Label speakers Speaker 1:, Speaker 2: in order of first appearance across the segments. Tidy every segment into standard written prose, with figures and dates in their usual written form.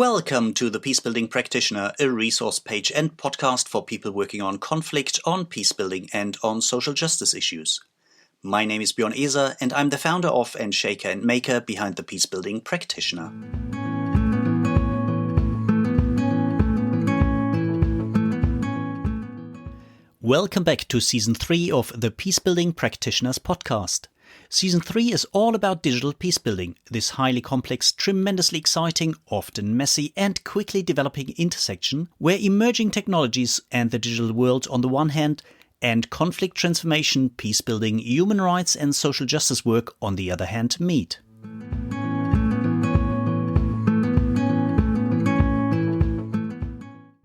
Speaker 1: Welcome to the Peacebuilding Practitioner, a resource page and podcast for people working on conflict, on peacebuilding, and on social justice issues. My name is Björn Eser, and I'm the founder of and shaker and maker behind the Peacebuilding Practitioner. Welcome back to Season 3 of the Peacebuilding Practitioners podcast. Season 3 is all about digital peacebuilding, this highly complex, tremendously exciting, often messy and quickly developing intersection where emerging technologies and the digital world on the one hand and conflict transformation, peacebuilding, human rights and social justice work on the other hand meet.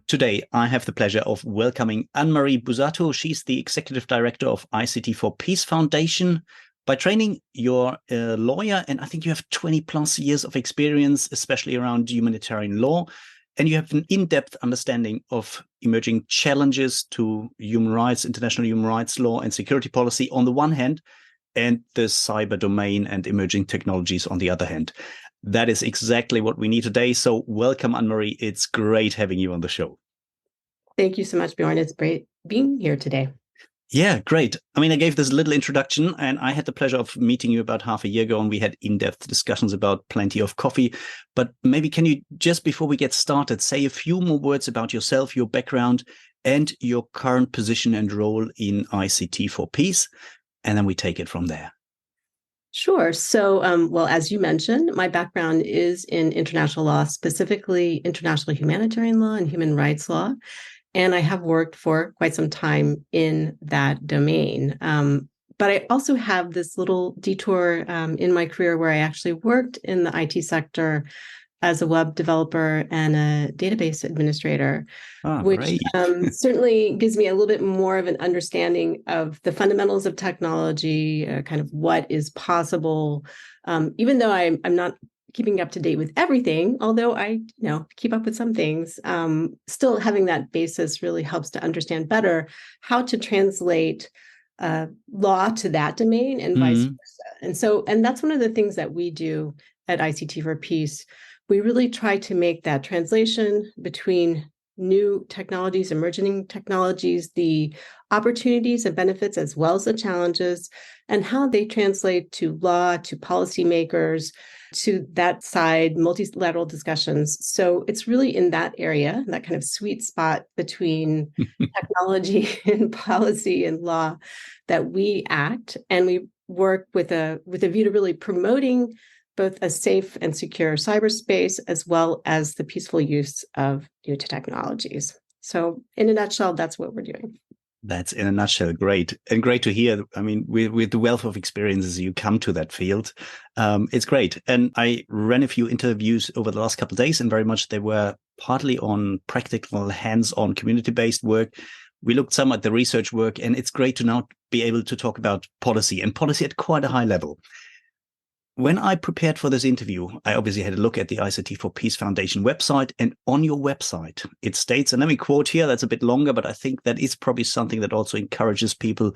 Speaker 1: Today, I have the pleasure of welcoming Anne-Marie Buzatu. She's the Executive Director of ICT4Peace Foundation. By training, you're a lawyer, and I think you have 20 plus years of experience, especially around humanitarian law, and you have an in-depth understanding of emerging challenges to human rights, international human rights law and security policy on the one hand, and the cyber domain and emerging technologies on the other hand. That is exactly what we need today. So welcome, Anne-Marie. It's great having you on the show.
Speaker 2: Thank you so much, Bjorn. It's great being here today.
Speaker 1: Yeah, great. I mean, I gave this little introduction and I had the pleasure of meeting you about half a year ago and we had in-depth discussions about plenty of coffee. But maybe can you, just before we get started, say a few more words about yourself, your background and your current position and role in ICT4Peace, and then we take it from there.
Speaker 2: Sure. So, as you mentioned, my background is in international law, specifically international humanitarian law and human rights law. And I have worked for quite some time in that domain. But I also have this little detour in my career where I actually worked in the IT sector as a web developer and a database administrator, which certainly gives me a little bit more of an understanding of the fundamentals of technology, kind of what is possible, even though I'm not keeping up to date with everything, although I keep up with some things, still having that basis really helps to understand better how to translate law to that domain and vice versa. And that's one of the things that we do at ICT4Peace. We really try to make that translation between new technologies, emerging technologies, the opportunities and benefits, as well as the challenges, and how they translate to law, to policymakers, to that side, multilateral discussions. So it's really in that area, that kind of sweet spot between technology and policy and law, that we act, and we work with a view to really promoting both a safe and secure cyberspace, as well as the peaceful use of new technologies. So in a nutshell, that's what we're doing.
Speaker 1: That's in a nutshell great. And great to hear. I mean, with the wealth of experiences you come to that field, it's great. And I ran a few interviews over the last couple of days, and very much they were partly on practical, hands-on, community-based work. We looked some at the research work, and it's great to now be able to talk about policy at quite a high level. When I prepared for this interview, I obviously had a look at the ICT4Peace Foundation website, and on your website, it states, and let me quote here, that's a bit longer, but I think that is probably something that also encourages people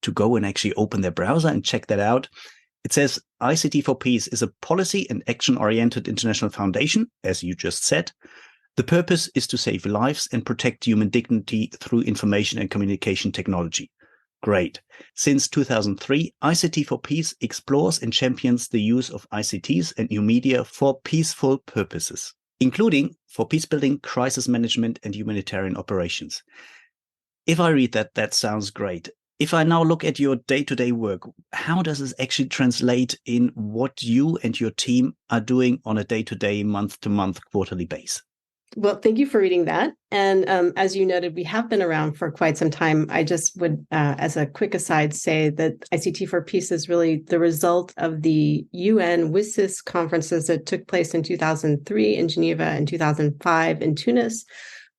Speaker 1: to go and actually open their browser and check that out. It says, ICT4Peace is a policy and action-oriented international foundation, as you just said. The purpose is to save lives and protect human dignity through information and communication technology. Great. Since 2003, ICT4Peace explores and champions the use of ICTs and new media for peaceful purposes, including for peacebuilding, crisis management, and humanitarian operations. If I read that, that sounds great. If I now look at your day-to-day work, how does this actually translate in what you and your team are doing on a day-to-day, month-to-month, quarterly basis?
Speaker 2: Well, thank you for reading that. And as you noted, we have been around for quite some time. I just would, as a quick aside, say that ICT4Peace is really the result of the UN WSIS conferences that took place in 2003 in Geneva and 2005 in Tunis,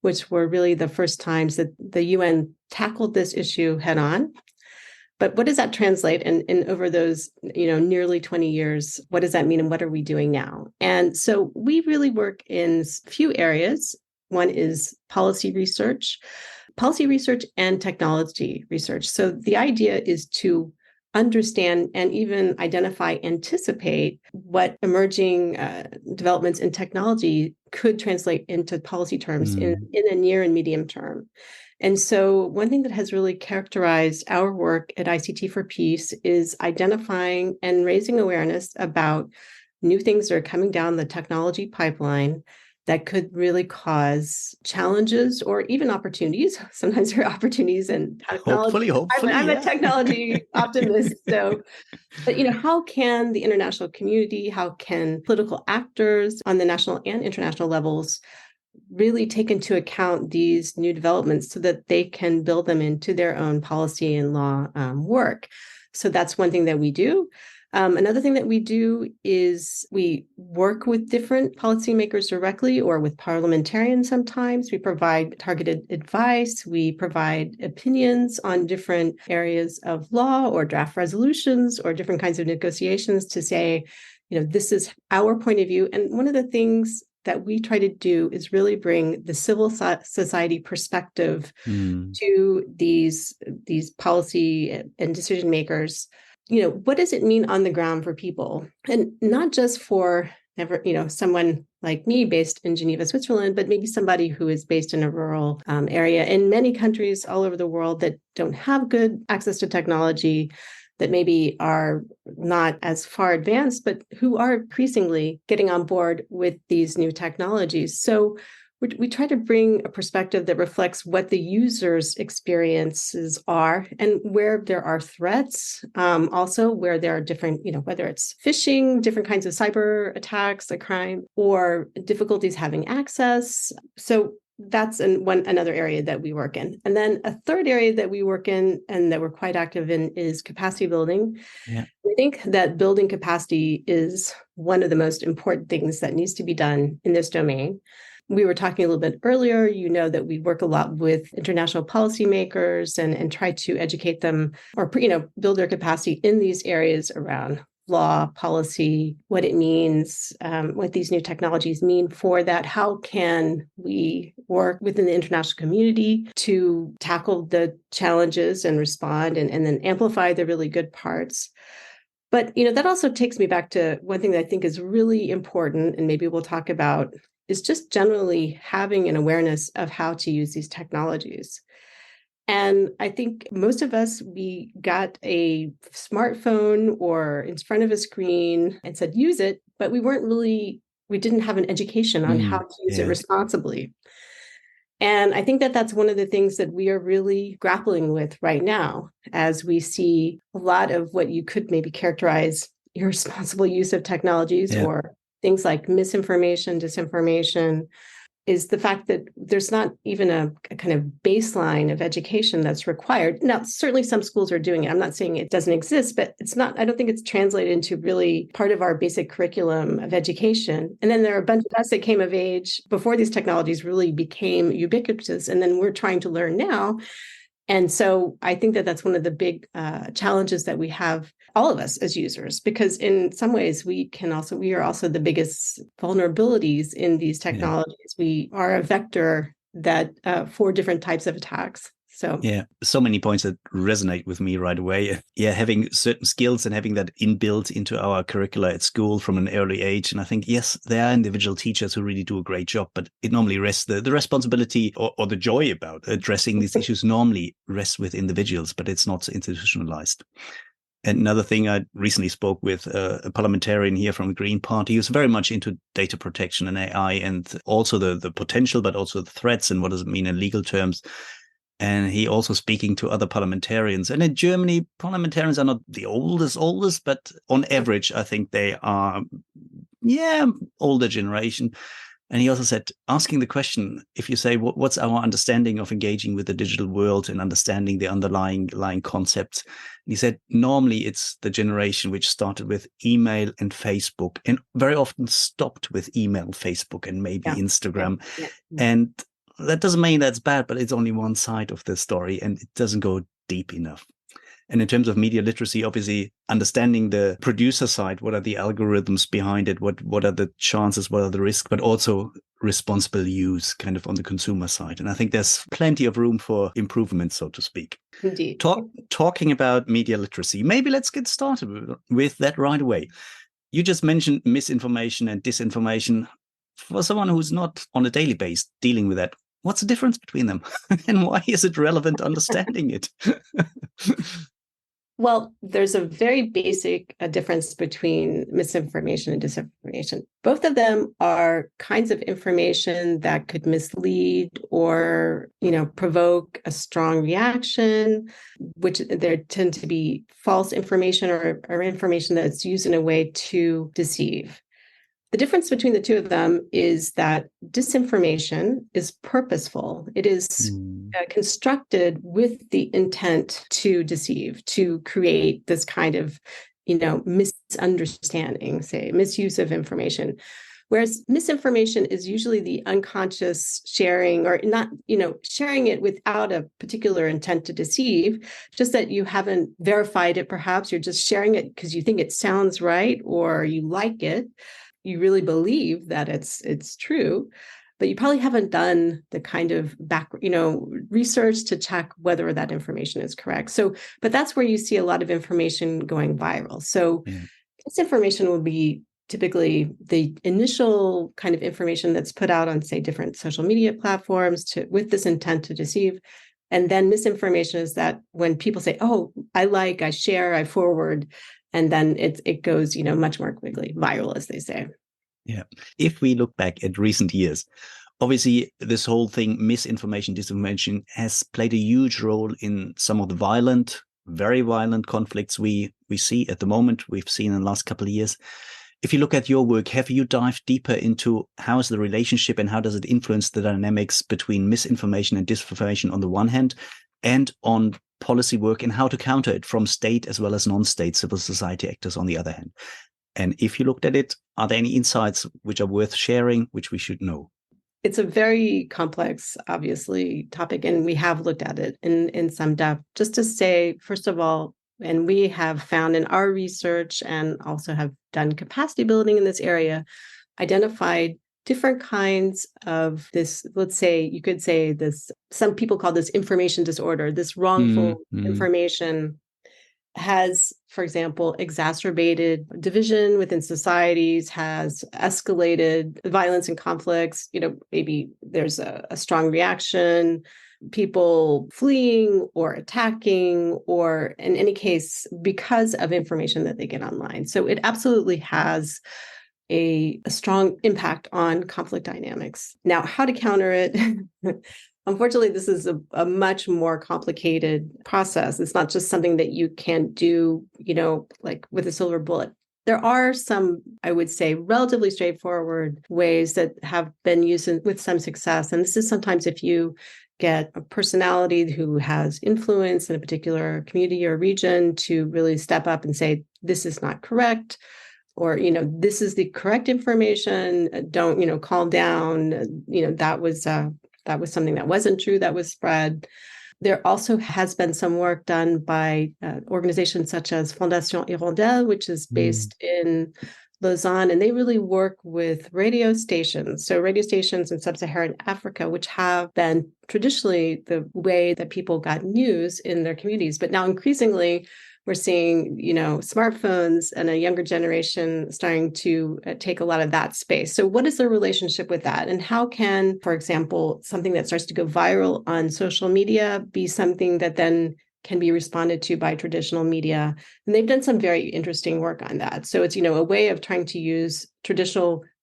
Speaker 2: which were really the first times that the UN tackled this issue head on. But what does that translate? And over those, nearly 20 years, what does that mean? And what are we doing now? And so we really work in a few areas. One is policy research and technology research. So the idea is to understand and even identify, anticipate what emerging developments in technology could translate into policy terms in a near and medium term. And so one thing that has really characterized our work at ICT4Peace is identifying and raising awareness about new things that are coming down the technology pipeline that could really cause challenges or even opportunities. Sometimes there are opportunities in technology.
Speaker 1: Hopefully,
Speaker 2: I'm
Speaker 1: yeah.
Speaker 2: a technology optimist. So, but how can the international community, how can political actors on the national and international levels really take into account these new developments so that they can build them into their own policy and law work? So that's one thing that we do. Another thing that we do is we work with different policymakers directly or with parliamentarians sometimes. We provide targeted advice. We provide opinions on different areas of law or draft resolutions or different kinds of negotiations to say, this is our point of view. And one of the things that we try to do is really bring the civil society perspective to these policy and decision makers. What does it mean on the ground for people? And not just for someone like me based in Geneva, Switzerland, but maybe somebody who is based in a rural area in many countries all over the world that don't have good access to technology, that maybe are not as far advanced, but who are increasingly getting on board with these new technologies. So we try to bring a perspective that reflects what the user's experiences are and where there are threats, also where there are different, whether it's phishing, different kinds of cyber attacks, a crime, or difficulties having access. So that's another area that we work in. And then a third area that we work in and that we're quite active in is capacity building.
Speaker 1: Yeah.
Speaker 2: I think that building capacity is one of the most important things that needs to be done in this domain. We were talking a little bit earlier, that we work a lot with international policymakers and try to educate them or, build their capacity in these areas around law, policy, what it means, what these new technologies mean for that. How can we work within the international community to tackle the challenges and respond and then amplify the really good parts? But, that also takes me back to one thing that I think is really important, and maybe we'll talk about, is just generally having an awareness of how to use these technologies. And I think most of us, we got a smartphone or in front of a screen and said, use it, but we didn't have an education on how to use it responsibly. And I think that that's one of the things that we are really grappling with right now, as we see a lot of what you could maybe characterize irresponsible use of technologies or things like misinformation, disinformation, is the fact that there's not even a kind of baseline of education that's required. Now, certainly some schools are doing it. I'm not saying it doesn't exist, but I don't think it's translated into really part of our basic curriculum of education. And then there are a bunch of us that came of age before these technologies really became ubiquitous. And then we're trying to learn now. And so I think that that's one of the big challenges that we have, all of us as users, because in some ways we are also the biggest vulnerabilities in these technologies. We are a vector that for different types of attacks.
Speaker 1: So many points that resonate with me right away. Having certain skills and having that inbuilt into our curricula at school from an early age. And I think, yes, there are individual teachers who really do a great job, but it normally rests the responsibility or the joy about addressing these issues normally rests with individuals, but it's not institutionalized. And another thing, I recently spoke with a parliamentarian here from the Green Party who's very much into data protection and AI and also the potential, but also the threats and what does it mean in legal terms. And he also speaking to other parliamentarians. And in Germany, parliamentarians are not the oldest, but on average, I think they are, older generation. And he also said, asking the question, if you say, what's our understanding of engaging with the digital world and understanding the underlying concepts? And he said, normally it's the generation which started with email and Facebook and very often stopped with email, Facebook, and maybe Instagram. And that doesn't mean that's bad, but it's only one side of the story and it doesn't go deep enough. And in terms of media literacy, obviously understanding the producer side, what are the algorithms behind it? What are the chances? What are the risks? But also responsible use kind of on the consumer side. And I think there's plenty of room for improvement, so to speak.
Speaker 2: Indeed.
Speaker 1: Talking about media literacy, maybe let's get started with that right away. You just mentioned misinformation and disinformation. For someone who's not on a daily basis dealing with that, what's the difference between them? And why is it relevant understanding it?
Speaker 2: Well, there's a very basic difference between misinformation and disinformation. Both of them are kinds of information that could mislead or, provoke a strong reaction, which there tend to be false information or information that's used in a way to deceive. The difference between the two of them is that disinformation is purposeful. It is constructed with the intent to deceive, to create this kind of, misunderstanding, say, misuse of information. Whereas misinformation is usually the unconscious sharing or not, sharing it without a particular intent to deceive, just that you haven't verified it, perhaps. You're just sharing it because you think it sounds right or you like it. You really believe that it's true, but you probably haven't done the kind of research to check whether that information is correct. So, but that's where you see a lot of information going viral. So this information will be typically the initial kind of information that's put out on, say, different social media platforms with this intent to deceive. And then misinformation is that when people say, oh, I share, I forward, and then it goes, much more quickly, viral, as they say.
Speaker 1: Yeah. If we look back at recent years, obviously this whole thing, misinformation, disinformation, has played a huge role in some of the very violent conflicts we see at the moment, we've seen in the last couple of years. If you look at your work, have you dived deeper into how is the relationship and how does it influence the dynamics between misinformation and disinformation on the one hand, and on policy work and how to counter it from state as well as non-state civil society actors on the other hand? And if you looked at it, are there any insights which are worth sharing, which we should know?
Speaker 2: It's a very complex, obviously, topic, and we have looked at it in some depth. Just to say, first of all, and we have found in our research and also have done capacity building in this area, identified different kinds of this, let's say, you could say this, some people call this information disorder, this wrongful information has, for example, exacerbated division within societies, has escalated violence and conflicts. Maybe there's a strong reaction, people fleeing or attacking, or in any case, because of information that they get online. So it absolutely has a strong impact on conflict dynamics. Now, how to counter it? Unfortunately, this is a much more complicated process. It's not just something that you can do, like with a silver bullet. There are some, I would say, relatively straightforward ways that have been used with some success. And this is sometimes if you get a personality who has influence in a particular community or region to really step up and say, this is not correct, or, this is the correct information, don't, calm down, that was something that wasn't true that was spread. There also has been some work done by organizations such as Fondation Hirondelle, which is based in Lausanne, and they really work with radio stations. So radio stations in sub-Saharan Africa, which have been traditionally the way that people got news in their communities. But now increasingly, we're seeing, smartphones and a younger generation starting to take a lot of that space. So what is the relationship with that? And how can, for example, something that starts to go viral on social media be something that then can be responded to by traditional media? And they've done some very interesting work on that. So it's, a way of trying to use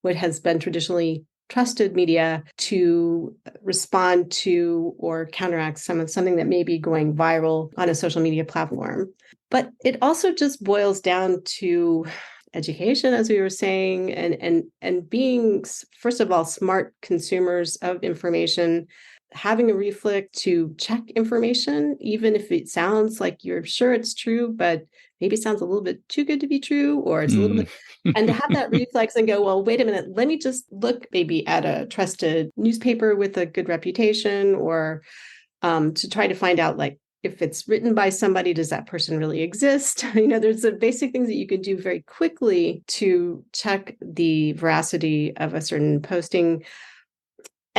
Speaker 2: what has been traditionally trusted media to respond to or counteract something that may be going viral on a social media platform. But it also just boils down to education, as we were saying, and being, first of all, smart consumers of information, having a reflex to check information, even if it sounds like you're sure it's true, but maybe it sounds a little bit too good to be true, or it's a little bit, and to have that reflex and go, well, wait a minute, let me just look maybe at a trusted newspaper with a good reputation, or to try to find out, like, if it's written by somebody, does that person really exist? There's the basic things that you can do very quickly to check the veracity of a certain posting.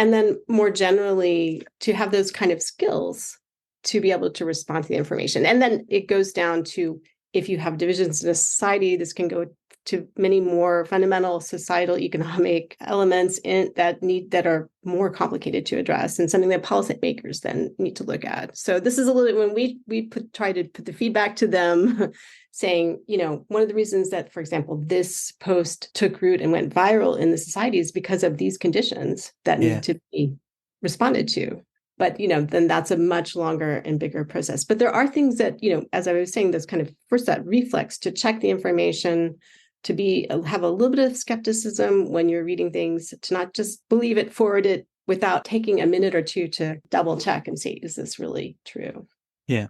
Speaker 2: And then more generally, to have those kind of skills to be able to respond to the information. And then it goes down to, if you have divisions in a society, this can go to many more fundamental societal economic elements that are more complicated to address, and something that policymakers then need to look at. So this is a little when we try to put the feedback to them, saying, one of the reasons that, for example, this post took root and went viral in the society is because of these conditions that need to be responded to. But, then that's a much longer and bigger process. But there are things that, as I was saying, this kind of first, that reflex to check the information, to have a little bit of skepticism when you're reading things, to not just believe it, forward it without taking a minute or two to double check and say, is this really true?
Speaker 1: Yeah.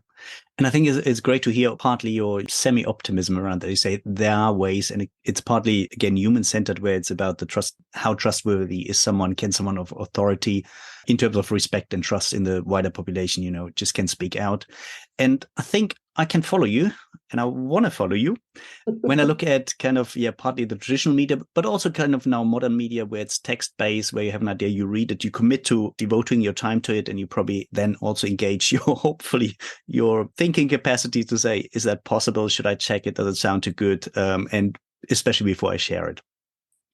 Speaker 1: And I think it's great to hear partly your semi-optimism around that. You say there are ways, and it's partly, again, human-centered, where it's about the trust, how trustworthy is someone, can someone of authority in terms of respect and trust in the wider population, just can speak out. And I think I can follow you, and I want to follow you when I look at kind of, partly the traditional media, but also kind of now modern media where it's text-based, where you have an idea, you read it, you commit to devoting your time to it, and you probably then also engage hopefully your thinking capacity to say, is that possible? Should I check it? Does it sound too good? And especially before I share it.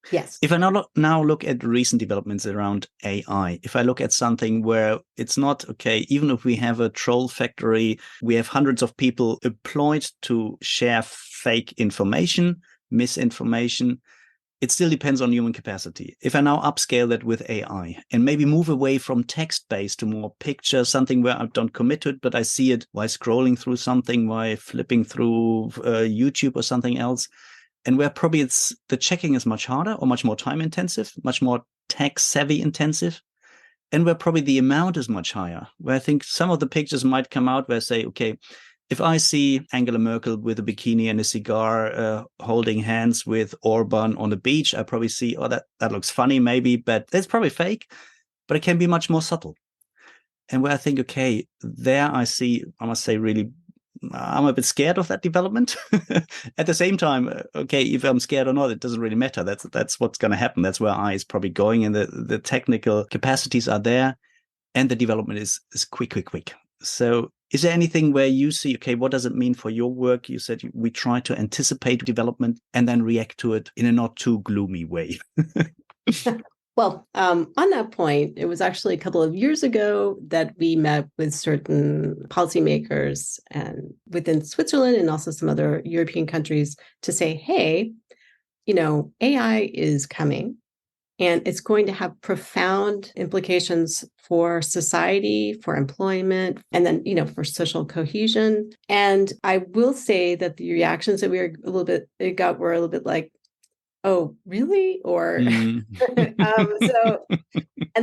Speaker 2: Yes.
Speaker 1: If I now look at recent developments around AI, if I look at something where it's not, okay, even if we have a troll factory, we have hundreds of people employed to share fake information, misinformation, it still depends on human capacity. If I now upscale that with AI and maybe move away from text-based to more picture, something where I don't commit to it, but I see it while scrolling through something, while flipping through YouTube or something else, and where probably the checking is much harder or much more time intensive, much more tech savvy intensive, and where probably the amount is much higher, where I think some of the pictures might come out where I say, okay, if I see Angela Merkel with a bikini and a cigar holding hands with Orban on the beach, I probably see, that looks funny maybe, but that's probably fake, but it can be much more subtle. And where I think, okay, there I must say, really, I'm a bit scared of that development. At the same time, okay, if I'm scared or not, it doesn't really matter. That's what's going to happen. That's where AI is probably going, and the technical capacities are there, and the development is quick. So is there anything where you see, okay, what does it mean for your work? You said we try to anticipate development and then react to it in a not too gloomy way.
Speaker 2: Well, on that point, it was actually a couple of years ago that we met with certain policymakers and within Switzerland and also some other European countries to say, hey, AI is coming and it's going to have profound implications for society, for employment, and then, for social cohesion. And I will say that the reactions that were a little bit like, oh, really? Or and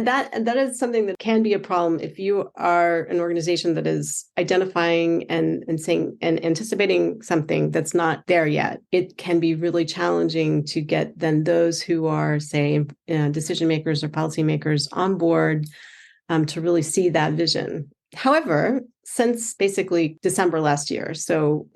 Speaker 2: that is something that can be a problem if you are an organization that is identifying and saying and anticipating something that's not there yet. It can be really challenging to get then those who are, say, decision makers or policymakers on board to really see that vision. However, since basically December last year, so,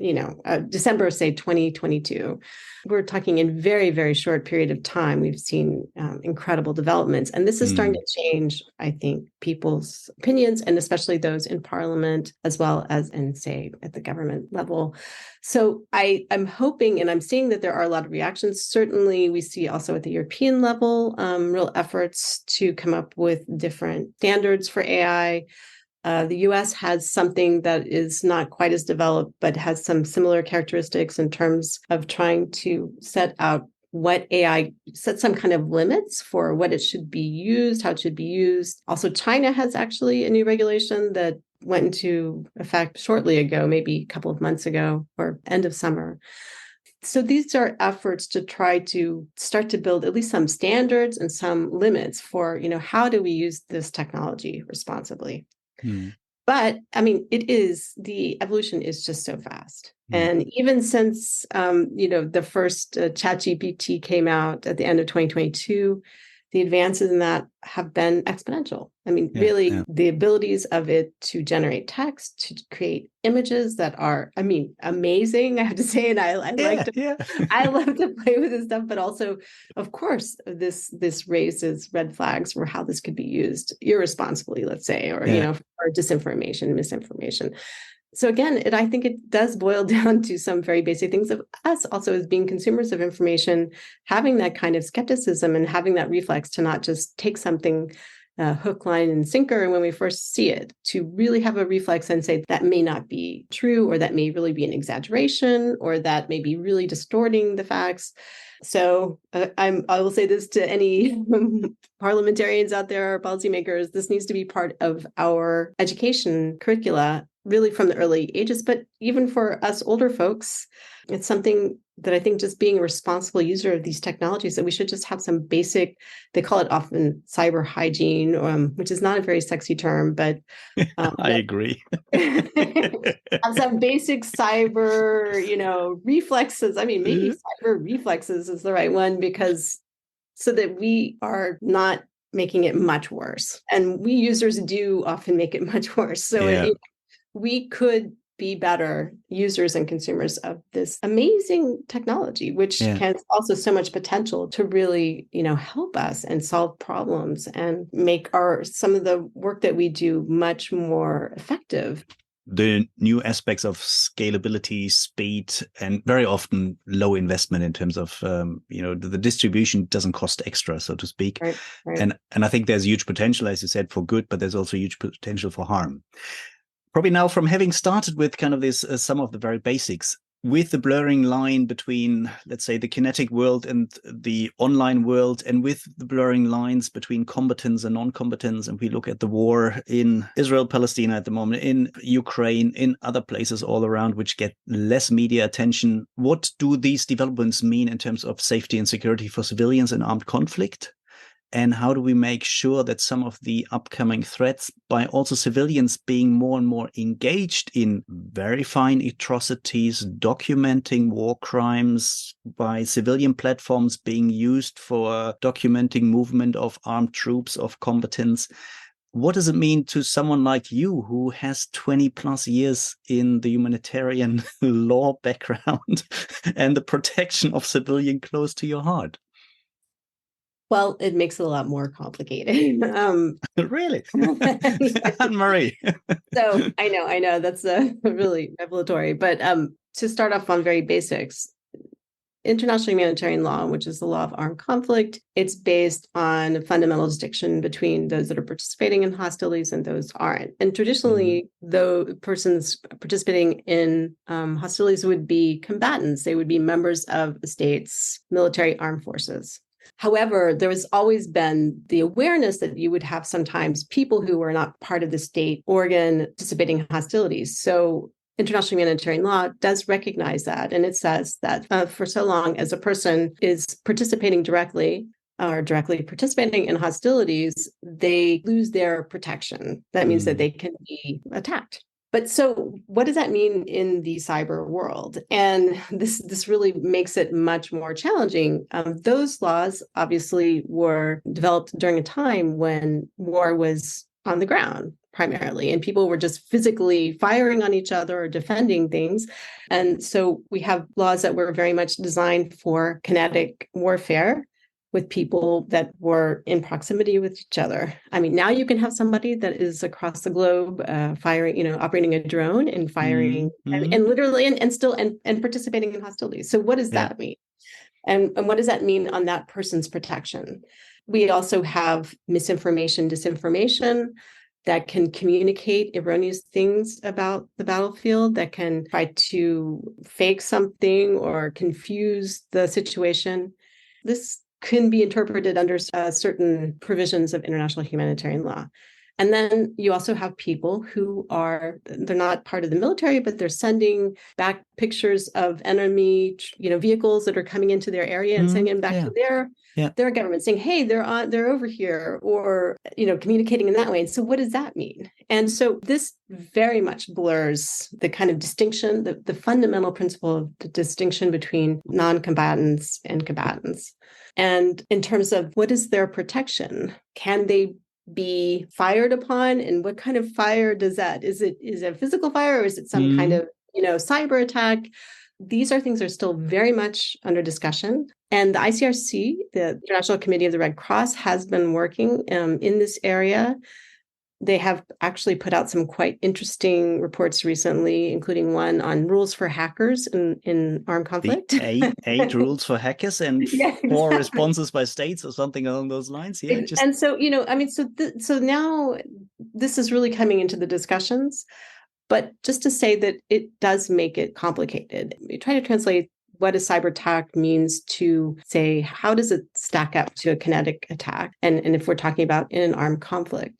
Speaker 2: December, say 2022, we're talking in very, very short period of time, we've seen incredible developments. And this is starting to change, I think, people's opinions, and especially those in parliament, as well as in, say, at the government level. So I'm hoping, and I'm seeing that there are a lot of reactions. Certainly, we see also at the European level, real efforts to come up with different standards for AI. The US has something that is not quite as developed, but has some similar characteristics in terms of trying to set some kind of limits for what it should be used, how it should be used. Also, China has actually a new regulation that went into effect shortly ago, maybe a couple of months ago or end of summer. So these are efforts to try to start to build at least some standards and some limits for, how do we use this technology responsibly? But the evolution is just so fast. And even since, the first ChatGPT came out at the end of 2022, the advances in that have been exponential. I mean,
Speaker 1: Yeah,
Speaker 2: really,
Speaker 1: yeah.
Speaker 2: the abilities of it to generate text, to create images that are, I mean, amazing, I have to say. And I like
Speaker 1: Yeah,
Speaker 2: to,
Speaker 1: yeah.
Speaker 2: I love to play with this stuff, but also, of course, this raises red flags for how this could be used irresponsibly, let's say, or,
Speaker 1: Yeah.
Speaker 2: for disinformation, misinformation. So again, I think it does boil down to some very basic things of us also as being consumers of information, having that kind of skepticism and having that reflex to not just take something hook, line, and sinker. And when we first see it, to really have a reflex and say that may not be true, or that may really be an exaggeration, or that may be really distorting the facts. So I will say this to any parliamentarians out there or policymakers: this needs to be part of our education curricula, really from the early ages, but even for us older folks, it's something that I think, just being a responsible user of these technologies, that we should just have some basic, they call it often cyber hygiene, which is not a very sexy term, but
Speaker 1: I agree.
Speaker 2: have some basic cyber, reflexes. I mean, maybe cyber reflexes is the right one, because so that we are not making it much worse. And we users do often make it much worse. So
Speaker 1: Yeah.
Speaker 2: we could be better users and consumers of this amazing technology, which has also so much potential to really, help us and solve problems and make some of the work that we do much more effective.
Speaker 1: The new aspects of scalability, speed, and very often low investment in terms of, the distribution doesn't cost extra, so to speak.
Speaker 2: Right.
Speaker 1: And I think there's huge potential, as you said, for good, but there's also huge potential for harm. Probably now, from having started with kind of this, some of the very basics, with the blurring line between, let's say, the kinetic world and the online world, and with the blurring lines between combatants and non-combatants, and we look at the war in Israel, Palestine at the moment, in Ukraine, in other places all around, which get less media attention. What do these developments mean in terms of safety and security for civilians in armed conflict? And how do we make sure that some of the upcoming threats, by also civilians being more and more engaged in verifying atrocities, documenting war crimes, by civilian platforms being used for documenting movement of armed troops, of combatants? What does it mean to someone like you, who has 20 plus years in the humanitarian law background and the protection of civilian close to your heart?
Speaker 2: Well, it makes it a lot more complicated.
Speaker 1: Really? Anne-Marie.
Speaker 2: So I know that's really revelatory. But to start off on very basics, international humanitarian law, which is the law of armed conflict, it's based on a fundamental distinction between those that are participating in hostilities and those aren't. And traditionally, though, persons participating in hostilities would be combatants. They would be members of the state's military armed forces. However, there has always been the awareness that you would have sometimes people who were not part of the state organ participating in hostilities. So international humanitarian law does recognize that. And it says that for so long as a person is participating directly or directly participating in hostilities, they lose their protection. That means that they can be attacked. But so what does that mean in the cyber world? And this really makes it much more challenging. Those laws obviously were developed during a time when war was on the ground primarily, and people were just physically firing on each other or defending things. And so we have laws that were very much designed for kinetic warfare with people that were in proximity with each other. I mean, now you can have somebody that is across the globe firing, operating a drone and firing and literally and still participating in hostilities. So what does that mean? And what does that mean on that person's protection? We also have misinformation, disinformation that can communicate erroneous things about the battlefield, that can try to fake something or confuse the situation. This can be interpreted under certain provisions of international humanitarian law. And then you also have people who they're not part of the military, but they're sending back pictures of enemy, vehicles that are coming into their area and sending them back to their government, saying, hey, they're over here, or, communicating in that way. And so what does that mean? And so this very much blurs the kind of distinction, the fundamental principle of the distinction between non-combatants and combatants. And in terms of what is their protection, can they be fired upon, and what kind of fire does that? Is it a physical fire, or is it some kind of cyber attack? These are things that are still very much under discussion. And the ICRC, the International Committee of the Red Cross, has been working in this area. They have actually put out some quite interesting reports recently, including one on rules for hackers in armed conflict.
Speaker 1: Eight rules for hackers and four responses by states or something along those lines. Yeah.
Speaker 2: And so, so now this is really coming into the discussions. But just to say that it does make it complicated. We try to translate what a cyber attack means to say, how does it stack up to a kinetic attack? And if we're talking about in an armed conflict.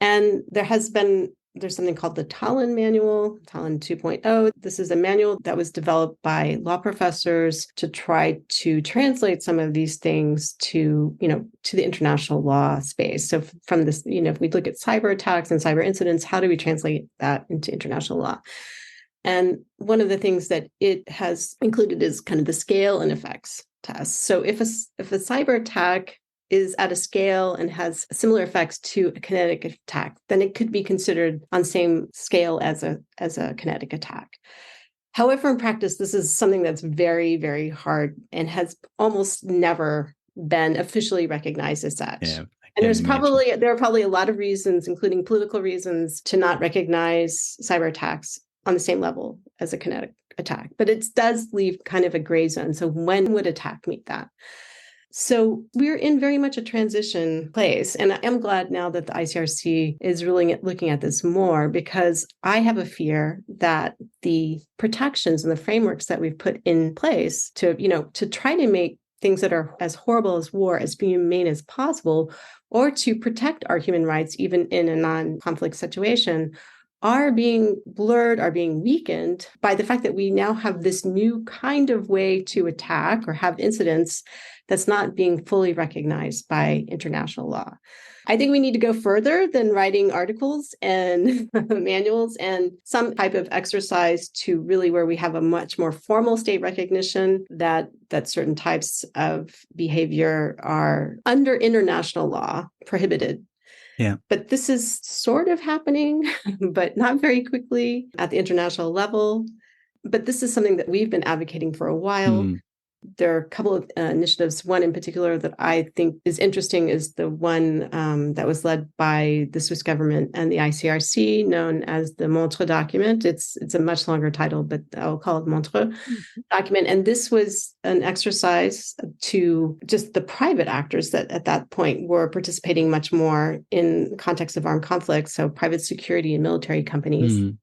Speaker 2: And there's something called the Tallinn Manual, Tallinn 2.0. This is a manual that was developed by law professors to try to translate some of these things to the international law space. So from this, if we look at cyber attacks and cyber incidents, how do we translate that into international law? And one of the things that it has included is kind of the scale and effects test. So if a cyber attack is at a scale and has similar effects to a kinetic attack, then it could be considered on same scale as a kinetic attack. However, in practice, this is something that's very, very hard and has almost never been officially recognized as such. Yeah, and there are probably a lot of reasons, including political reasons, to not recognize cyber attacks on the same level as a kinetic attack. But it does leave kind of a gray zone. So when would attack meet that? So we're in very much a transition place. And I am glad now that the ICRC is really looking at this more, because I have a fear that the protections and the frameworks that we've put in place to try to make things that are as horrible as war as humane as possible, or to protect our human rights, even in a non-conflict situation, are being blurred, are being weakened by the fact that we now have this new kind of way to attack or have incidents that's not being fully recognized by international law. I think we need to go further than writing articles and manuals and some type of exercise to really where we have a much more formal state recognition that certain types of behavior are under international law prohibited.
Speaker 1: Yeah.
Speaker 2: But this is sort of happening, but not very quickly at the international level. But this is something that we've been advocating for a while. There are a couple of initiatives. One in particular that I think is interesting is the one that was led by the Swiss government and the ICRC, known as the Montreux document. It's a much longer title, but I'll call it Montreux document. And this was an exercise to just the private actors that at that point were participating much more in the context of armed conflict, so private security and military companies,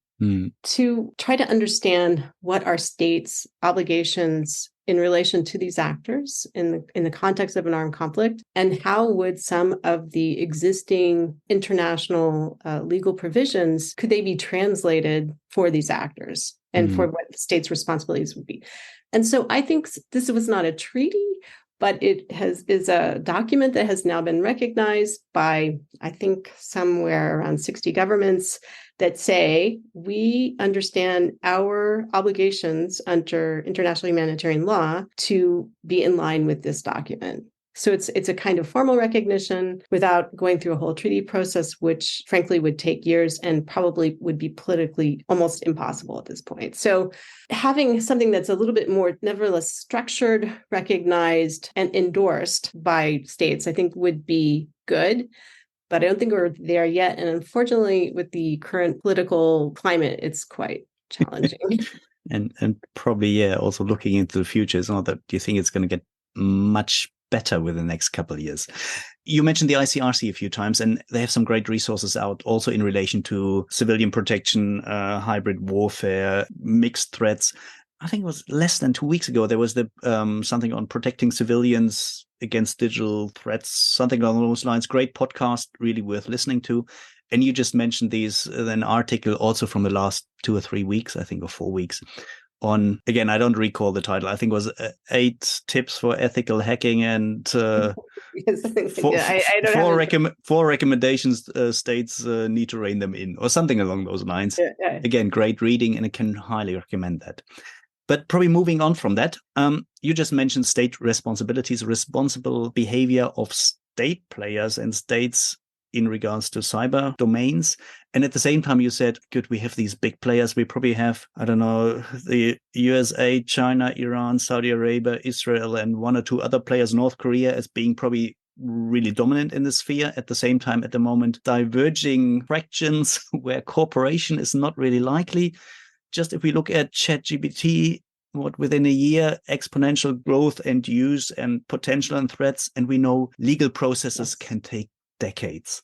Speaker 2: to try to understand what are states' obligations in relation to these actors in the context of an armed conflict, and how would some of the existing international legal provisions, could they be translated for these actors and for what the state's responsibilities would be? And so I think this was not a treaty, but it is a document that has now been recognized by, I think, somewhere around 60 governments that say, we understand our obligations under international humanitarian law to be in line with this document. So it's a kind of formal recognition without going through a whole treaty process, which frankly would take years and probably would be politically almost impossible at this point. So having something that's a little bit more, nevertheless, structured, recognized, and endorsed by states, I think would be good. But I don't think we're there yet. And unfortunately, with the current political climate, it's quite challenging.
Speaker 1: and probably, also looking into the future, it's not that you think it's going to get much better within the next couple of years. You mentioned the ICRC a few times, and they have some great resources out also in relation to civilian protection, hybrid warfare, mixed threats. I think it was less than 2 weeks ago, there was something on protecting civilians against digital threats, something along those lines. Great podcast, really worth listening to. And you just mentioned these, an article also from the last 2 or 3 weeks, I think, or 4 weeks, on, again, I don't recall the title. I think it was 8 tips for ethical hacking and
Speaker 2: Yes, I don't have it.
Speaker 1: four recommendations states need to rein them in, or something along those lines.
Speaker 2: Yeah.
Speaker 1: Again, great reading, and I can highly recommend that. But probably moving on from that, you just mentioned state responsibilities, responsible behavior of state players and states in regards to cyber domains. And at the same time, you said, good, we have these big players. We probably have, I don't know, the USA, China, Iran, Saudi Arabia, Israel, and 1 or 2 other players, North Korea, as being probably really dominant in the sphere. At the same time, at the moment, diverging fractions where cooperation is not really likely. Just if we look at ChatGPT, within a year, exponential growth and use and potential and threats, and we know legal processes can take decades.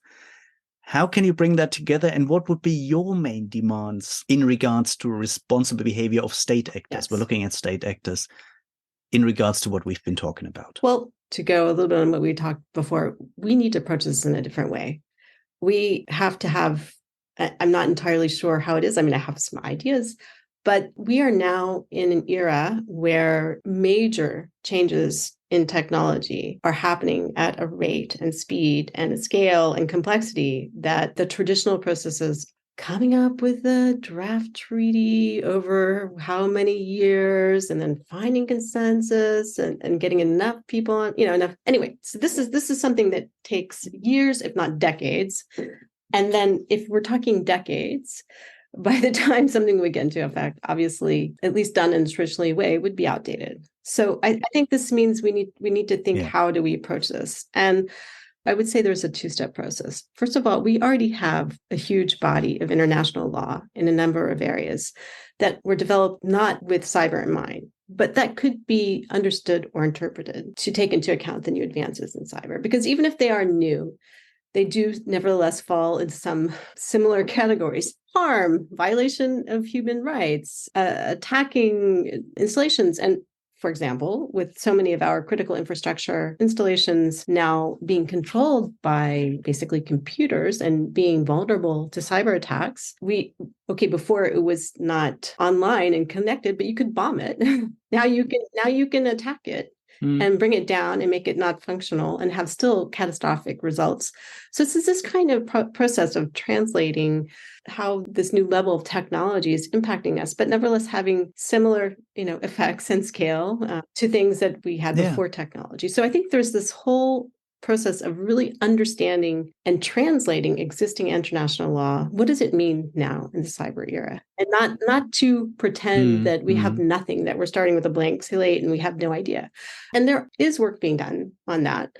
Speaker 1: How can you bring that together, and what would be your main demands in regards to responsible behavior of state actors?
Speaker 2: Yes.
Speaker 1: We're looking at state actors in regards to what we've been talking about.
Speaker 2: Well, to go a little bit on what we talked before, we need to approach this in a different way. We have to have, I'm not entirely sure how it is. I mean, I have some ideas, but we are now in an era where major changes in technology are happening at a rate and speed and a scale and complexity that the traditional processes, coming up with a draft treaty over how many years and then finding consensus and getting enough people on, enough. Anyway, so this is something that takes years, if not decades. And then if we're talking decades, by the time something would get into effect, obviously, at least done in a traditional way, would be outdated. So I think this means we need to think, how do we approach this? And I would say there's a 2-step process. First of all, we already have a huge body of international law in a number of areas that were developed not with cyber in mind, but that could be understood or interpreted to take into account the new advances in cyber. Because even if they are new, they do nevertheless fall into some similar categories: harm, violation of human rights, attacking installations. And for example, with so many of our critical infrastructure installations now being controlled by basically computers and being vulnerable to cyber attacks, before it was not online and connected, but you could bomb it. Now you can attack it and bring it down and make it not functional and have still catastrophic results. So it's this kind of process of translating how this new level of technology is impacting us, but nevertheless having similar, effects and scale to things that we had before technology. So I think there's this whole process of really understanding and translating existing international law. What does it mean now in the cyber era? And not to pretend that we have nothing, that we're starting with a blank slate and we have no idea. And there is work being done on that.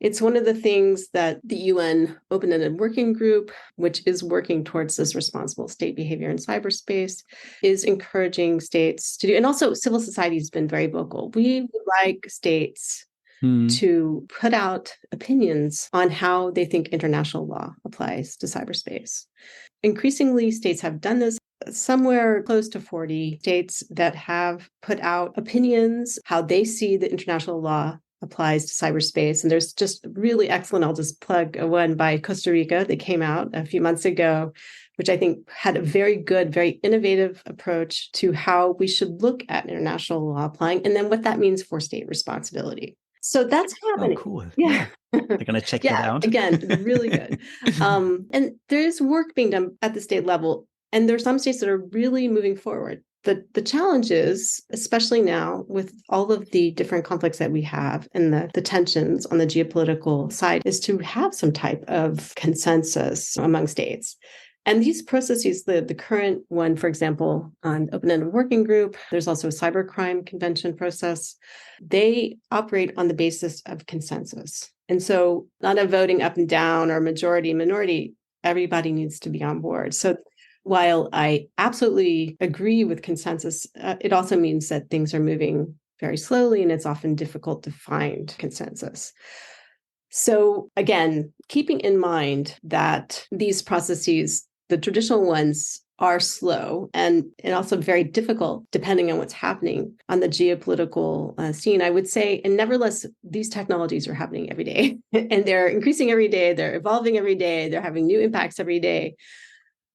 Speaker 2: It's one of the things that the UN Open-Ended Working Group, which is working towards this responsible state behavior in cyberspace, is encouraging states to do. And also civil society has been very vocal. We would like states to put out opinions on how they think international law applies to cyberspace. Increasingly, states have done this. Somewhere close to 40 states that have put out opinions, how they see the international law applies to cyberspace. And there's just really excellent, I'll just plug one by Costa Rica that came out a few months ago, which I think had a very good, very innovative approach to how we should look at international law applying, and then what that means for state responsibility. So that's happening.
Speaker 1: Oh, cool.
Speaker 2: Yeah.
Speaker 1: They're going to check that out.
Speaker 2: Again, really good. And there is work being done at the state level. And there are some states that are really moving forward. The challenge is, especially now with all of the different conflicts that we have and the tensions on the geopolitical side, is to have some type of consensus among states. And these processes, the current one, for example, on Open-Ended Working Group, there's also a cybercrime convention process. They operate on the basis of consensus. And so not a voting up and down or majority, minority, everybody needs to be on board. So while I absolutely agree with consensus, it also means that things are moving very slowly and it's often difficult to find consensus. So again, keeping in mind that these processes, the traditional ones, are slow and also very difficult depending on what's happening on the geopolitical scene. I would say, and nevertheless, these technologies are happening every day and they're increasing every day. They're evolving every day. They're having new impacts every day.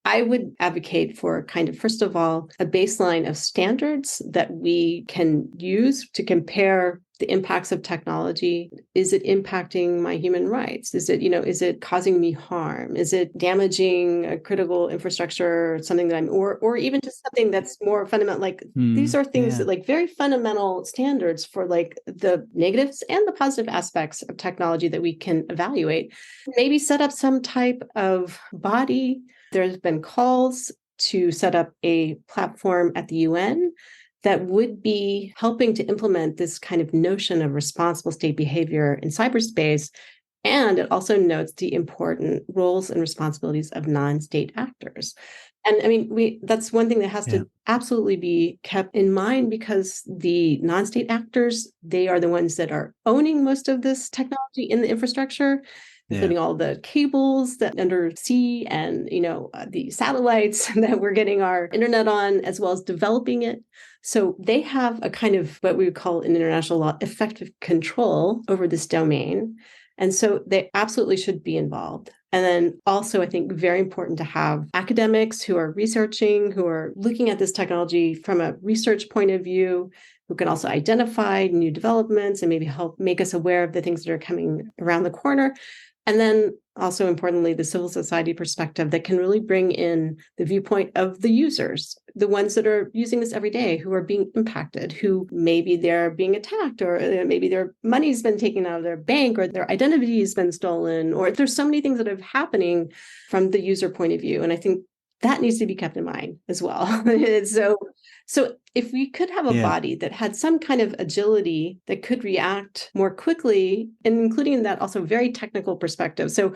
Speaker 2: I would advocate for kind of, first of all, a baseline of standards that we can use to compare the impacts of technology. Is it impacting my human rights? Is it causing me harm? Is it damaging a critical infrastructure, something that or even just something that's more fundamental? Like these are things that like very fundamental standards for like the negatives and the positive aspects of technology that we can evaluate. Maybe set up some type of body. There's been calls to set up a platform at the UN that would be helping to implement this kind of notion of responsible state behavior in cyberspace. And it also notes the important roles and responsibilities of non-state actors. And I mean, that's one thing that has to absolutely be kept in mind, because the non-state actors, they are the ones that are owning most of this technology in the infrastructure, including all the cables that undersea and, the satellites that we're getting our internet on, as well as developing it. So they have a kind of what we would call in international law effective control over this domain. And so they absolutely should be involved. And then also, I think very important to have academics who are researching, who are looking at this technology from a research point of view, who can also identify new developments and maybe help make us aware of the things that are coming around the corner. And then also importantly, the civil society perspective that can really bring in the viewpoint of the users, the ones that are using this every day, who are being impacted, who maybe they're being attacked, or maybe their money's been taken out of their bank, or their identity has been stolen, or there's so many things that are happening from the user point of view. And I think that needs to be kept in mind as well. So if we could have a body that had some kind of agility that could react more quickly, and including in that also very technical perspective. So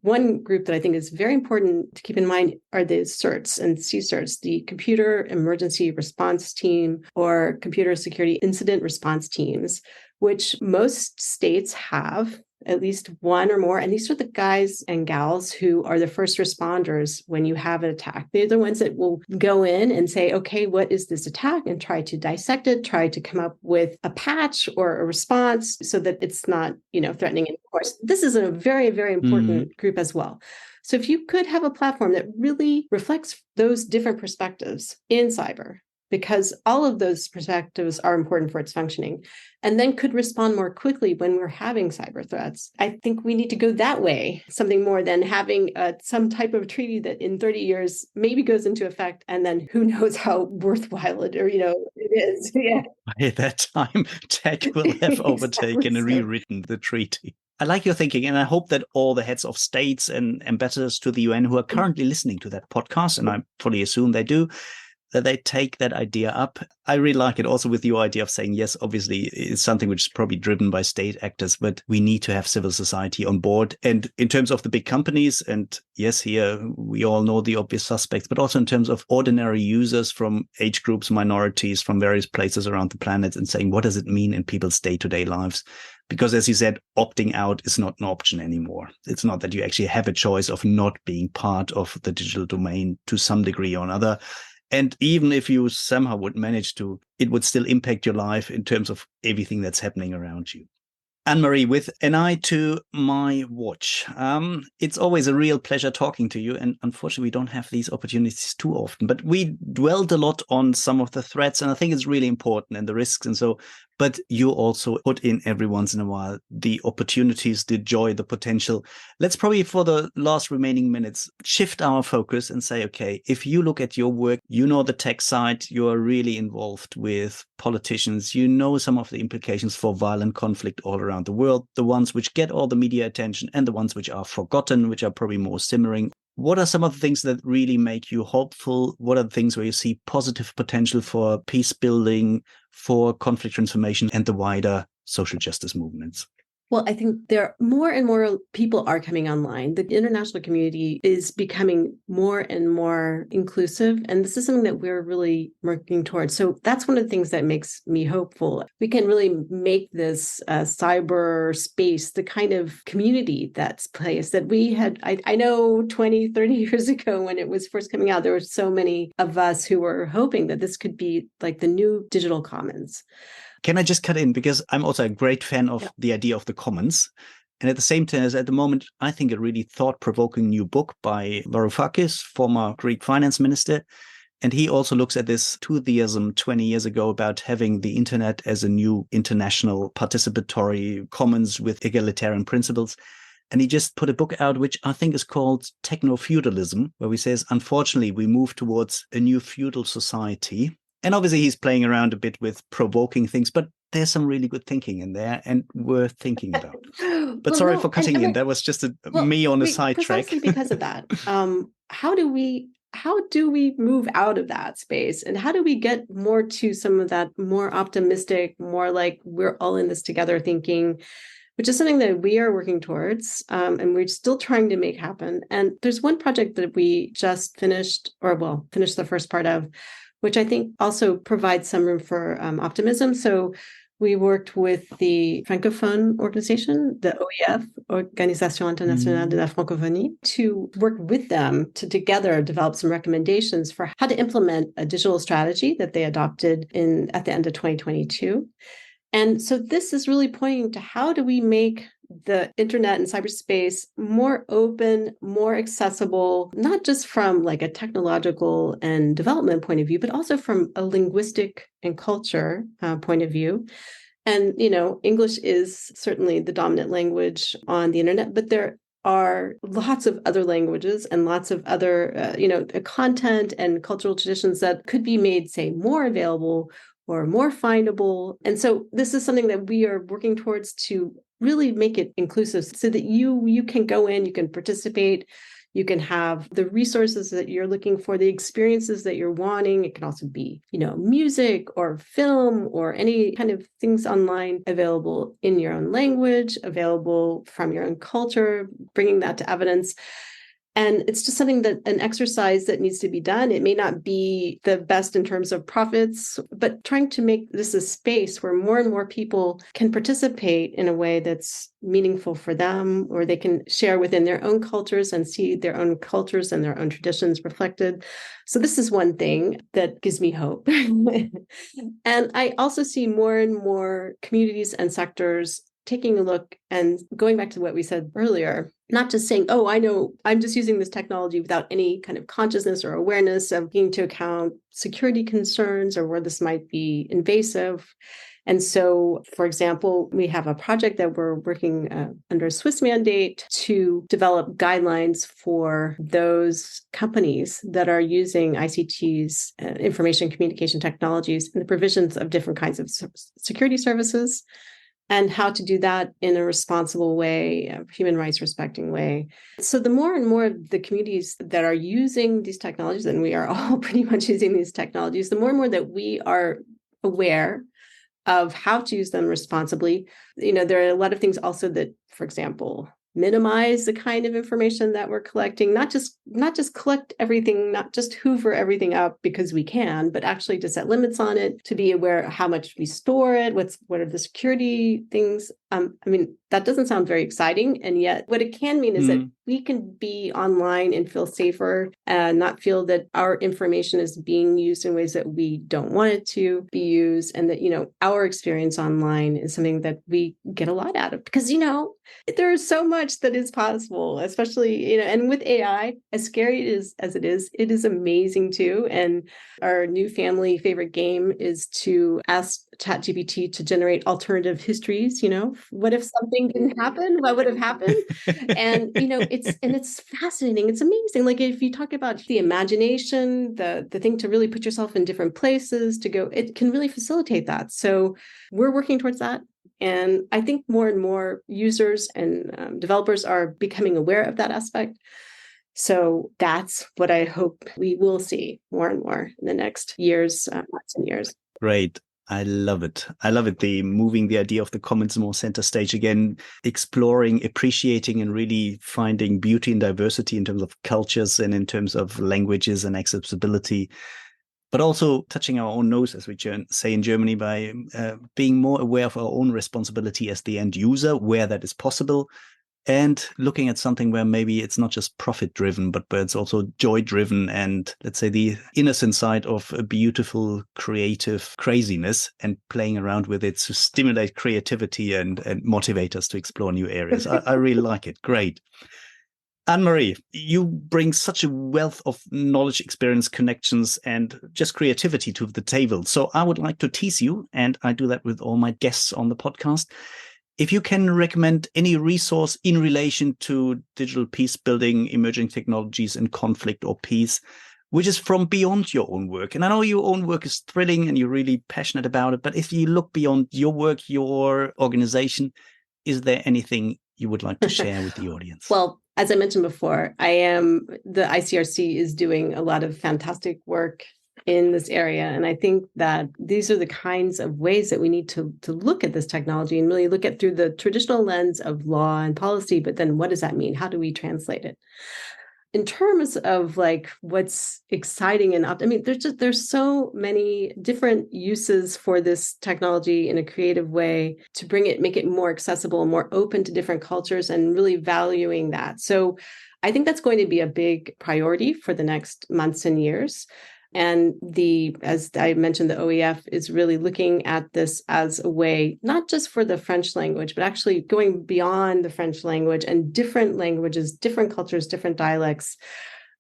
Speaker 2: one group that I think is very important to keep in mind are the CERTs and CSERTs, the Computer Emergency Response Team or Computer Security Incident Response Teams, which most states have at least one or more. And these are the guys and gals who are the first responders when you have an attack. They're the ones that will go in and say, okay, what is this attack? And try to dissect it, try to come up with a patch or a response so that it's not, threatening. And of course, this is a very, very important group as well. So if you could have a platform that really reflects those different perspectives in cyber, because all of those perspectives are important for its functioning, and then could respond more quickly when we're having cyber threats. I think we need to go that way, something more than having some type of treaty that in 30 years maybe goes into effect, and then who knows how worthwhile it is.
Speaker 1: By that time, tech will have overtaken and rewritten the treaty. I like your thinking, and I hope that all the heads of states and ambassadors to the UN who are currently listening to that podcast, and I fully assume they do, that they take that idea up. I really like it also with your idea of saying, yes, obviously it's something which is probably driven by state actors, but we need to have civil society on board. And in terms of the big companies, and yes, here we all know the obvious suspects, but also in terms of ordinary users from age groups, minorities from various places around the planet, and saying, what does it mean in people's day-to-day lives? Because as you said, opting out is not an option anymore. It's not that you actually have a choice of not being part of the digital domain to some degree or another. And even if you somehow would manage to, it would still impact your life in terms of everything that's happening around you. Anne-Marie, with an eye to my watch, it's always a real pleasure talking to you. And unfortunately, we don't have these opportunities too often. But we dwelled a lot on some of the threats, and I think it's really important, and the risks. And so, but you also put in every once in a while the opportunities, the joy, the potential. Let's probably, for the last remaining minutes, shift our focus and say, okay, if you look at your work, the tech side, you're really involved with politicians, some of the implications for violent conflict all around the world, the ones which get all the media attention and the ones which are forgotten, which are probably more simmering. What are some of the things that really make you hopeful? What are the things where you see positive potential for peace building, for conflict transformation, and the wider social justice movements?
Speaker 2: Well, I think there more and more people are coming online. The international community is becoming more and more inclusive. And this is something that we're really working towards. So that's one of the things that makes me hopeful. We can really make this cyber space the kind of community that's placed that we had. I know 20, 30 years ago when it was first coming out, there were so many of us who were hoping that this could be like the new digital commons.
Speaker 1: Can I just cut in? Because I'm also a great fan of the idea of the commons. And at the same time, at the moment, I think a really thought-provoking new book by Varoufakis, former Greek finance minister. And he also looks at this theism 20 years ago about having the internet as a new international participatory commons with egalitarian principles. And he just put a book out, which I think is called Techno-Feudalism, where he says, unfortunately, we move towards a new feudal society. And obviously, he's playing around a bit with provoking things, but there's some really good thinking in there and worth thinking about. But sorry for cutting in. That was just me on a sidetrack.
Speaker 2: Precisely because of that. How do we move out of that space? And how do we get more to some of that more optimistic, more like we're all in this together thinking, which is something that we are working towards, and we're still trying to make happen. And there's one project that we just finished the first part of, which I think also provides some room for optimism. So we worked with the Francophone organization, the OIF, Organisation Internationale de la Francophonie, to work with them to together develop some recommendations for how to implement a digital strategy that they adopted at the end of 2022. And so this is really pointing to how do we make the internet and cyberspace more open, more accessible, not just from like a technological and development point of view, but also from a linguistic and culture point of view. And, English is certainly the dominant language on the internet, but there are lots of other languages and lots of other, content and cultural traditions that could be made, say, more available or more findable. And so this is something that we are working towards to really make it inclusive so that you can go in, you can participate, you can have the resources that you're looking for, the experiences that you're wanting. It can also be, music or film or any kind of things online available in your own language, available from your own culture, bringing that to evidence. And it's just something an exercise that needs to be done. It may not be the best in terms of profits, but trying to make this a space where more and more people can participate in a way that's meaningful for them, or they can share within their own cultures and see their own cultures and their own traditions reflected. So this is one thing that gives me hope. And I also see more and more communities and sectors taking a look and going back to what we said earlier, not just saying, oh, I know I'm just using this technology without any kind of consciousness or awareness of taking into account security concerns or where this might be invasive. And so, for example, we have a project that we're working under a Swiss mandate to develop guidelines for those companies that are using ICT's information communication technologies in the provisions of different kinds of security services, and how to do that in a responsible way, a human rights respecting way. So the more and more of the communities that are using these technologies, and we are all pretty much using these technologies, the more and more that we are aware of how to use them responsibly. There are a lot of things also that, for example, minimize the kind of information that we're collecting, not just collect everything, not just hoover everything up because we can, but actually to set limits on it, to be aware of how much we store it, what are the security things. That doesn't sound very exciting. And yet what it can mean is that we can be online and feel safer and not feel that our information is being used in ways that we don't want it to be used. And that, our experience online is something that we get a lot out of because, there is so much that is possible, especially, and with AI, as scary as it is amazing too. And our new family favorite game is to ask ChatGPT to generate alternative histories. What if something didn't happen? What would have happened? And, it's fascinating. It's amazing. Like if you talk about the imagination, the thing to really put yourself in different places to go, it can really facilitate that. So we're working towards that. And I think more and more users and developers are becoming aware of that aspect. So that's what I hope we will see more and more in the next years, months and years.
Speaker 1: Great. I love it. I love it. The moving the idea of the commons more center stage again, exploring, appreciating, and really finding beauty and diversity in terms of cultures and in terms of languages and accessibility, but also touching our own nose, as we say in Germany, by being more aware of our own responsibility as the end user, where that is possible, and looking at something where maybe it's not just profit driven, but where it's also joy driven and, let's say, the innocent side of a beautiful creative craziness, and playing around with it to stimulate creativity and motivate us to explore new areas. I really like it. Great. Anne-Marie, you bring such a wealth of knowledge, experience, connections, and just creativity to the table. So I would like to tease you, and I do that with all my guests on the podcast. If you can recommend any resource in relation to digital peace building, emerging technologies, and conflict or peace, which is from beyond your own work. And I know your own work is thrilling and you're really passionate about it, but if you look beyond your work, your organization, is there anything you would like to share with the audience?
Speaker 2: Well, as I mentioned before, the ICRC is doing a lot of fantastic work in this area. And I think that these are the kinds of ways that we need to look at this technology and really look at through the traditional lens of law and policy. But then what does that mean? How do we translate it? In terms of like what's exciting and there's so many different uses for this technology in a creative way to make it more accessible, more open to different cultures, and really valuing that. So I think that's going to be a big priority for the next months and years. And as I mentioned, the OEF is really looking at this as a way, not just for the French language, but actually going beyond the French language and different languages, different cultures, different dialects,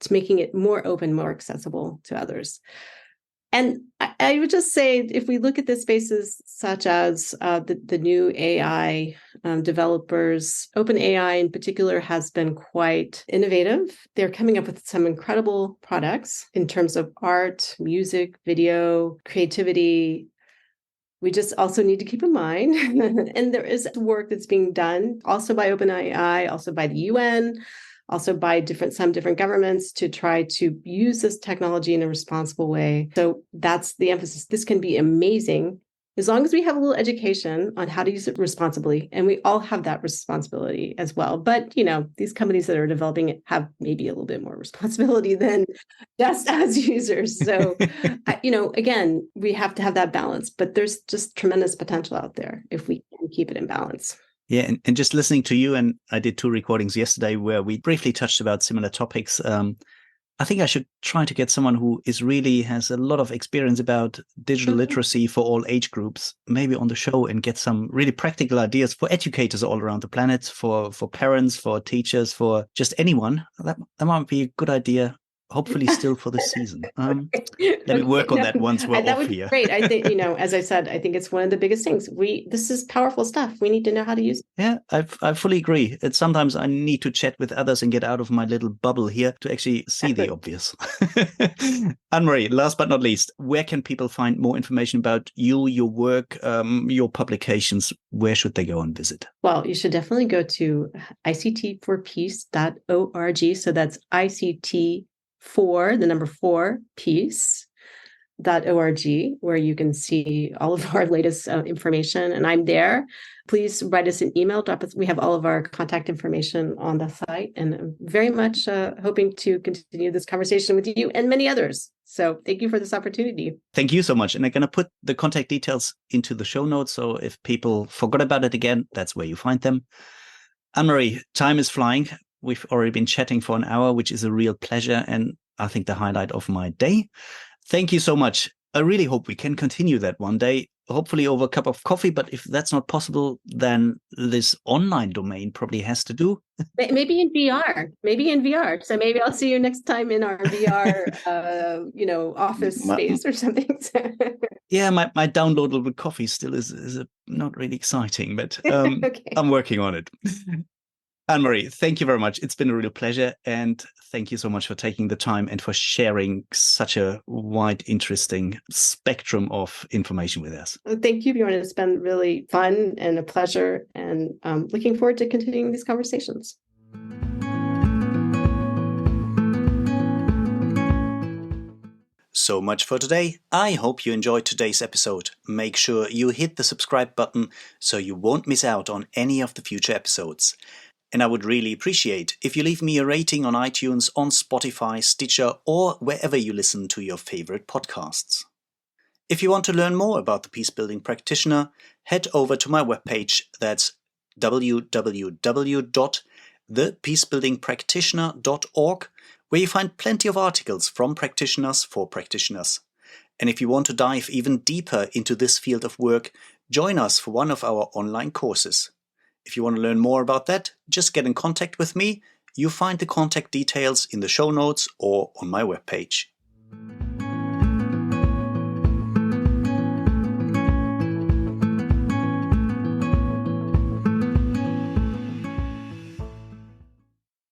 Speaker 2: to making it more open, more accessible to others. And I would just say, if we look at the spaces such as the new AI developers, OpenAI in particular has been quite innovative. They're coming up with some incredible products in terms of art, music, video, creativity. We just also need to keep in mind, and there is work that's being done also by OpenAI, also by the UN, also by some different governments to try to use this technology in a responsible way. So that's the emphasis. This can be amazing as long as we have a little education on how to use it responsibly. And we all have that responsibility as well. But, these companies that are developing it have maybe a little bit more responsibility than just as users. So, again, we have to have that balance, but there's just tremendous potential out there if we can keep it in balance.
Speaker 1: Yeah, and just listening to you, and I did 2 recordings yesterday where we briefly touched about similar topics. I think I should try to get someone who has a lot of experience about digital literacy for all age groups, maybe on the show, and get some really practical ideas for educators all around the planet, for parents, for teachers, for just anyone. That might be a good idea. Hopefully still for this season. Let me work on that once we're
Speaker 2: that
Speaker 1: off
Speaker 2: would
Speaker 1: here.
Speaker 2: Be great. I think, as I said, I think it's one of the biggest things. This is powerful stuff. We need to know how to use it.
Speaker 1: Yeah, I fully agree. Sometimes I need to chat with others and get out of my little bubble here to actually see the obvious. Anne-Marie, last but not least, where can people find more information about you, your work, your publications? Where should they go and visit?
Speaker 2: Well, you should definitely go to ICT4Peace.org. So that's ICT4, the number 4, Peace.org, where you can see all of our latest information. And I'm there. Please write us an email, drop us. We have all of our contact information on the site, and I'm very much hoping to continue this conversation with you and many others. So thank you for this opportunity.
Speaker 1: Thank you so much. And I'm going to put the contact details into the show notes. So if people forgot about it again, that's where you find them. Anne-Marie, time is flying. We've already been chatting for an hour, which is a real pleasure, and I think the highlight of my day. Thank you so much. I really hope we can continue that one day, hopefully over a cup of coffee. But if that's not possible, then this online domain probably has to do.
Speaker 2: Maybe in VR. So maybe I'll see you next time in our VR, office space or something.
Speaker 1: Yeah, my downloadable coffee still is not really exciting, but okay. I'm working on it. Anne-Marie, thank you very much. It's been a real pleasure. And thank you so much for taking the time and for sharing such a wide, interesting spectrum of information with us.
Speaker 2: Thank you, Bjorn. It's been really fun and a pleasure. And looking forward to continuing these conversations.
Speaker 1: So much for today. I hope you enjoyed today's episode. Make sure you hit the subscribe button so you won't miss out on any of the future episodes. And I would really appreciate if you leave me a rating on iTunes, on Spotify, Stitcher, or wherever you listen to your favorite podcasts. If you want to learn more about the Peacebuilding Practitioner, head over to my webpage. That's www.thepeacebuildingpractitioner.org, where you find plenty of articles from practitioners for practitioners. And if you want to dive even deeper into this field of work, join us for one of our online courses. If you want to learn more about that, just get in contact with me. You find the contact details in the show notes or on my webpage.